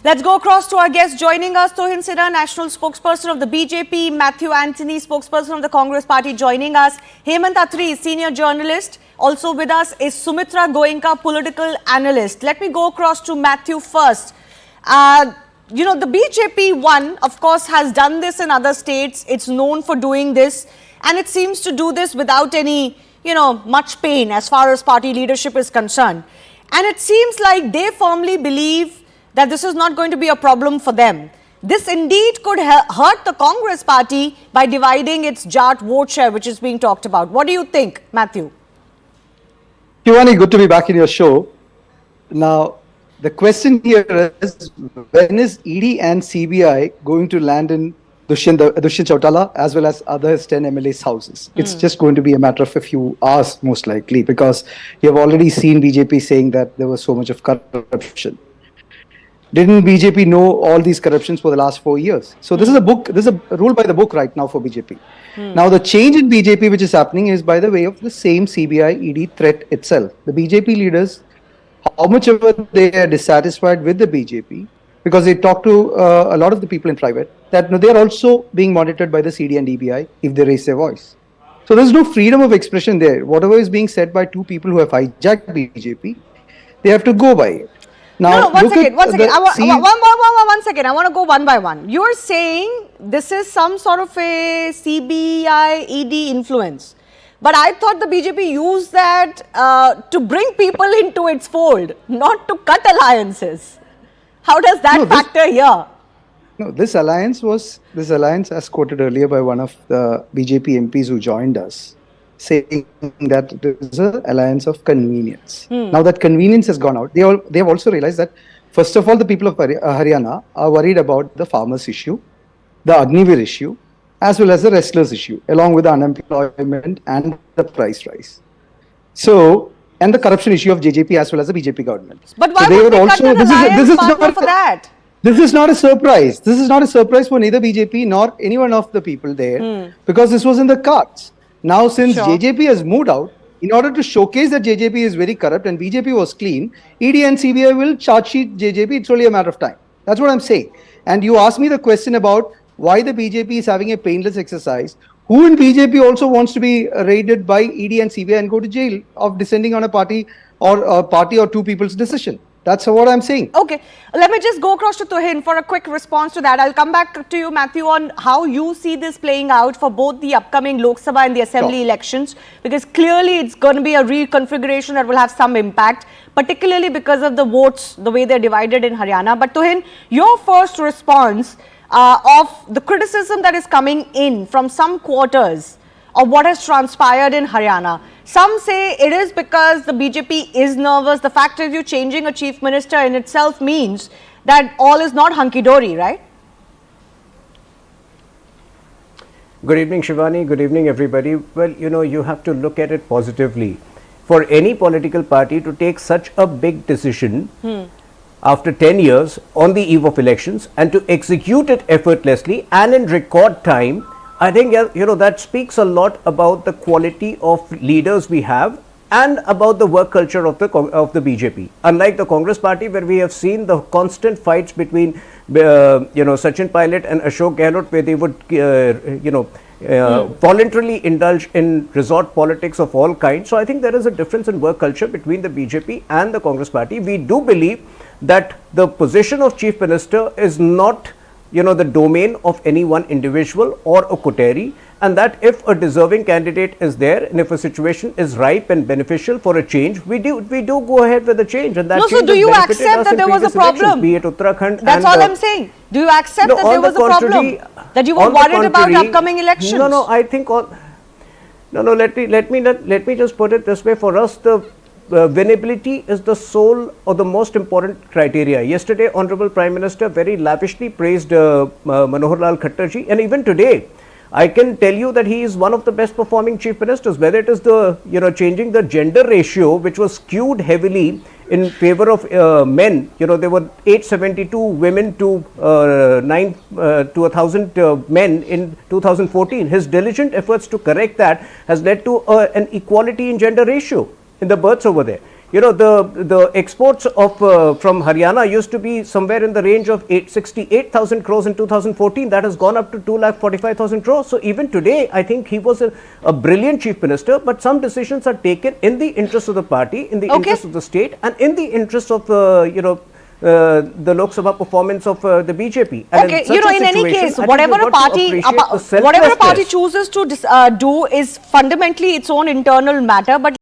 Let's go across to our guest joining us, Tuhin, national spokesperson of the BJP, Mathew Antony, spokesperson of the Congress party joining us, Hemant Atri, senior journalist. Also with us is Sumitra Goenka, political analyst. Let me go across to Mathew first. You know, the BJP one, of course, has done this in other states. It's known for doing this, and it seems to do this without any, much pain as far as party leadership is concerned. And it seems like they firmly believe that this is not going to be a problem for them. This indeed could hurt the Congress party by dividing its Jat vote share, which is being talked about. What do you think, Mathew? Shivani, good to be back in your show. Now, the question here is, when is ED and CBI going to land in Dushyant Chautala as well as others 10 MLAs' houses? It's just going to be a matter of a few hours, most likely, because you have already seen BJP saying that there was so much of corruption. Didn't BJP know all these corruptions for the last 4 years? So this is a rule by the book right now for BJP. Now the change in BJP which is happening is by the way of the same CBI ED threat itself. The BJP leaders, how much ever they are dissatisfied with the BJP, because they talk to a lot of the people in private, that they are also being monitored by the CD and DBI if they raise their voice. So there's no freedom of expression there. Whatever is being said by two people who have hijacked BJP, they have to go by it. Now, one second. One second. I want to go one by one. You're saying this is some sort of a CBI ED influence. But I thought the BJP used that to bring people into its fold, not to cut alliances. How does that factor here? No, this alliance, as quoted earlier by one of the BJP MPs who joined us, saying that it is an alliance of convenience. Now that convenience has gone out, they have also realized that, first of all, the people of Haryana are worried about the farmers issue, the Agnivir issue, as well as the wrestlers issue, along with the unemployment and the price rise. So, and the corruption issue of JJP as well as the BJP government. But why would they cut an alliance partner for that? This is not a surprise. This is not a surprise for neither BJP nor any one of the people there, because this was in the cards. Now, since JJP has moved out, in order to showcase that JJP is very corrupt and BJP was clean, ED and CBI will charge sheet JJP. It's only a matter of time. That's what I'm saying. And you asked me the question about why the BJP is having a painless exercise. Who in BJP also wants to be raided by ED and CBI and go to jail of descending on a party or two people's decision? That's what I'm saying. Okay, let me just go across to Tuhin for a quick response to that. I'll come back to you, Mathew, on how you see this playing out for both the upcoming Lok Sabha and the Assembly elections, because clearly it's going to be a reconfiguration that will have some impact, particularly because of the votes, the way they're divided in Haryana. But Tuhin, your first response of the criticism that is coming in from some quarters of what has transpired in Haryana. Some say it is because the BJP is nervous. The fact is you changing a chief minister in itself means that all is not hunky-dory, right? Good evening, Shivani. Good evening, everybody. Well, you have to look at it positively. For any political party to take such a big decision after 10 years on the eve of elections and to execute it effortlessly and in record time, I think, that speaks a lot about the quality of leaders we have and about the work culture of the BJP. Unlike the Congress party, where we have seen the constant fights between, Sachin Pilot and Ashok Gehlot, where they would, voluntarily indulge in resort politics of all kinds. So I think there is a difference in work culture between the BJP and the Congress party. We do believe that the position of chief minister is not the domain of any one individual or a coterie, and that if a deserving candidate is there and if a situation is ripe and beneficial for a change, we do go ahead with the change. And that no, so do you accept that there was a problem? Be it Uttarakhand. That's all I'm saying. Do you accept that there was a problem? That you were worried about upcoming elections? No, I think let me just put it this way. For us, the winnability is the sole or the most important criteria. Yesterday, Honorable Prime Minister very lavishly praised Manohar Lal Khattarji, and even today, I can tell you that he is one of the best performing chief ministers. Whether it is the changing the gender ratio, which was skewed heavily in favor of men. There were 872 women to 1,000 men in 2014. His diligent efforts to correct that has led to an equality in gender ratio in the births over there. the exports of from Haryana used to be somewhere in the range of 68,000 crores in 2014. That has gone up to 2,45,000 crores. So even today, I think he was a brilliant chief minister, but some decisions are taken in the interest of the party, in the interest of the state, and in the interest of the Lok Sabha performance of the BJP. And okay, in any case, whatever a party chooses to do is fundamentally its own internal matter, but